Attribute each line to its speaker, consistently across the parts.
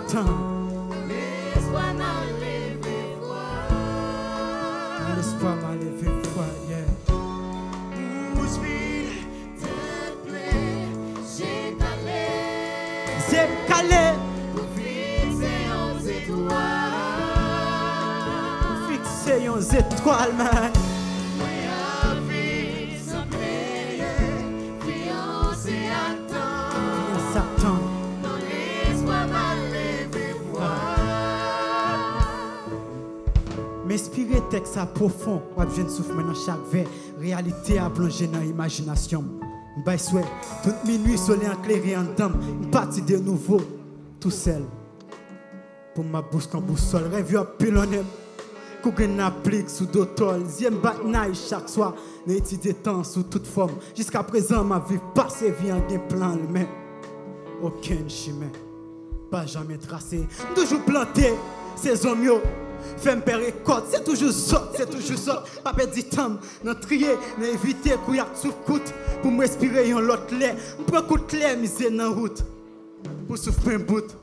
Speaker 1: L'espoir m'a levé froid.
Speaker 2: L'espoir m'a levé froid, yeah.
Speaker 1: Bouche vide, tête pleine, j'ai calé.
Speaker 2: C'est calé.
Speaker 1: Pour fixer aux étoiles.
Speaker 2: Fixer aux étoiles, man. M'inspirer texte à profond, ou bien de souffle dans chaque vers, réalité à plonger dans l'imagination. M'bay souhait, toute minuit soleil éclairé en dame, parti de nouveau, tout seul. Pour ma bouche comme boussole, rêve à pilonner, couper applique sous d'autres, j'aime battre chaque soir, n'étudier temps sous toute forme. Jusqu'à présent, ma vie passée vient d'un plan, mais aucun chemin, pas jamais tracé, toujours planté, ces hommes. Femme père et côte, c'est toujours ça, Pas perdre du temps, non trier, non éviter couiller sous coûte pour me respirer un l'autre lait. On prend coup de lait, misé dans route pour souffrir un bout.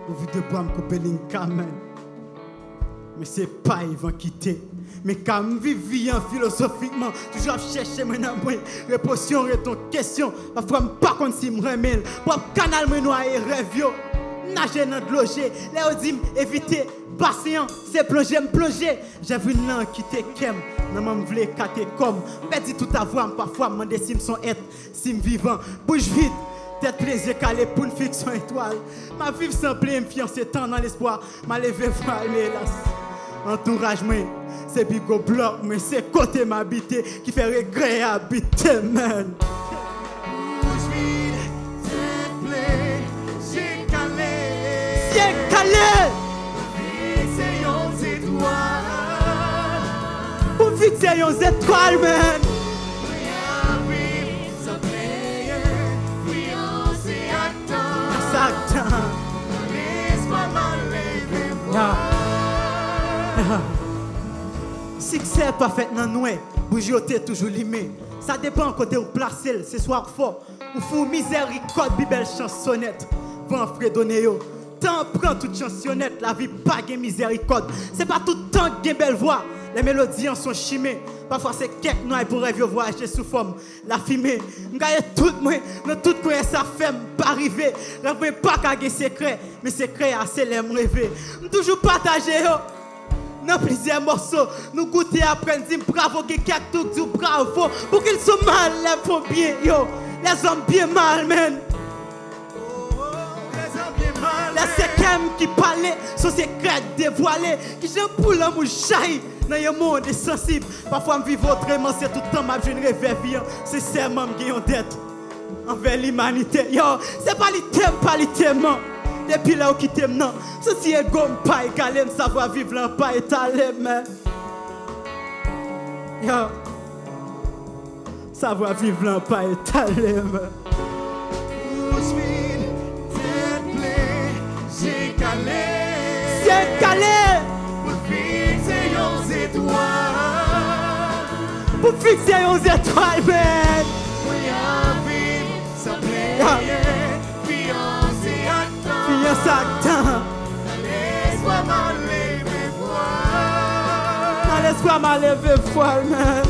Speaker 2: Au vu de bois, me couper ligne quand mais c'est pas ils vont quitter. Mais quand je vis philosophiquement, toujours chercher mon amour, réponse et ton question. Parfois, je ne sais pas si je me remets. Pour canal, je noie et rêve. Nager dans de loger, les dit éviter, patient, c'est plonger, me plonger. J'ai vu un an qui te kem, non m'en vle kate comme. Perdu tout à voir, parfois me demander si me sont être, si me vivant. Bouge vite, tête plaisir calé pour une fiction étoile. Ma vie sans plein me fiancer tant dans l'espoir, ma levé voir mais hélas. Entourage moi, c'est bigo bloc, mais c'est côté m'habiter qui fait regret habiter man. Pour fixer aux étoiles, man. Succès parfait dans nous, bougeoter toujours limé. Ça dépend côté où placer, c'est soir fort. Ou fou miséricorde, bibelle chansonnette. Vent fredonné yo. Temps prend toute chansonnette, la vie pas de miséricorde. C'est pas tout le temps que belle voix. Les mélodies en sont chimées. Parfois c'est quelques noix pour rêver voyager sous forme. La fumée, m'gagne tout moi, dans tout coin ça fait pas arriver. Rêve pas qu'à secret, mais secret assez l'aime rêver. Toujours partager yo. Dans plusieurs morceaux, nous goûter après, nous disons bravo, quelqu'un tout dit bravo. Pour qu'ils soient mal, les font bien yo. Les hommes bien mal, man. La séquemme qui parlait, son secret dévoilé, qui j'aime pour l'amour chahi dans un monde sensible. Parfois, je vis autrement, c'est tout le temps, ma vie ne rêve bien. C'est seulement qui ont dette envers l'humanité. Yo, c'est pas l'item, pas l'item. Depuis là où qui t'aime, non. Ceci est gomme, pas égalé, savoir vivre là, pas étalé, mais. Yo, savoir vivre là, pas étalé, mais.
Speaker 1: J'ai calé,
Speaker 2: c'est calé
Speaker 1: pour fixer aux étoiles.
Speaker 2: Pour fixer aux étoiles, man.
Speaker 1: Oui, à vivre, ça plaît. Fiancé à temps.
Speaker 2: Fiancé à temps.
Speaker 1: L'espoir m'a levé froid.
Speaker 2: L'espoir m'a levé froid, man.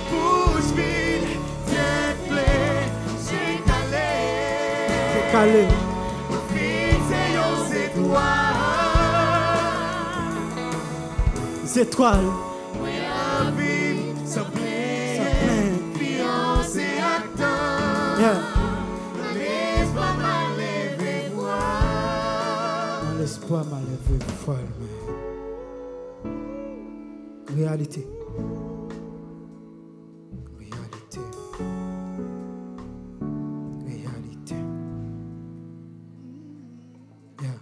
Speaker 1: Bouche vide, tête pleine, j'ai calé.
Speaker 2: C'est calé. Étoiles.
Speaker 1: Oui, à vivre, ça plaît. Fiancé à temps.
Speaker 2: Yeah.
Speaker 1: L'espoir m'a levé froid.
Speaker 2: L'espoir m'a levé froid, man. Réalité. Réalité. Réalité. Yeah.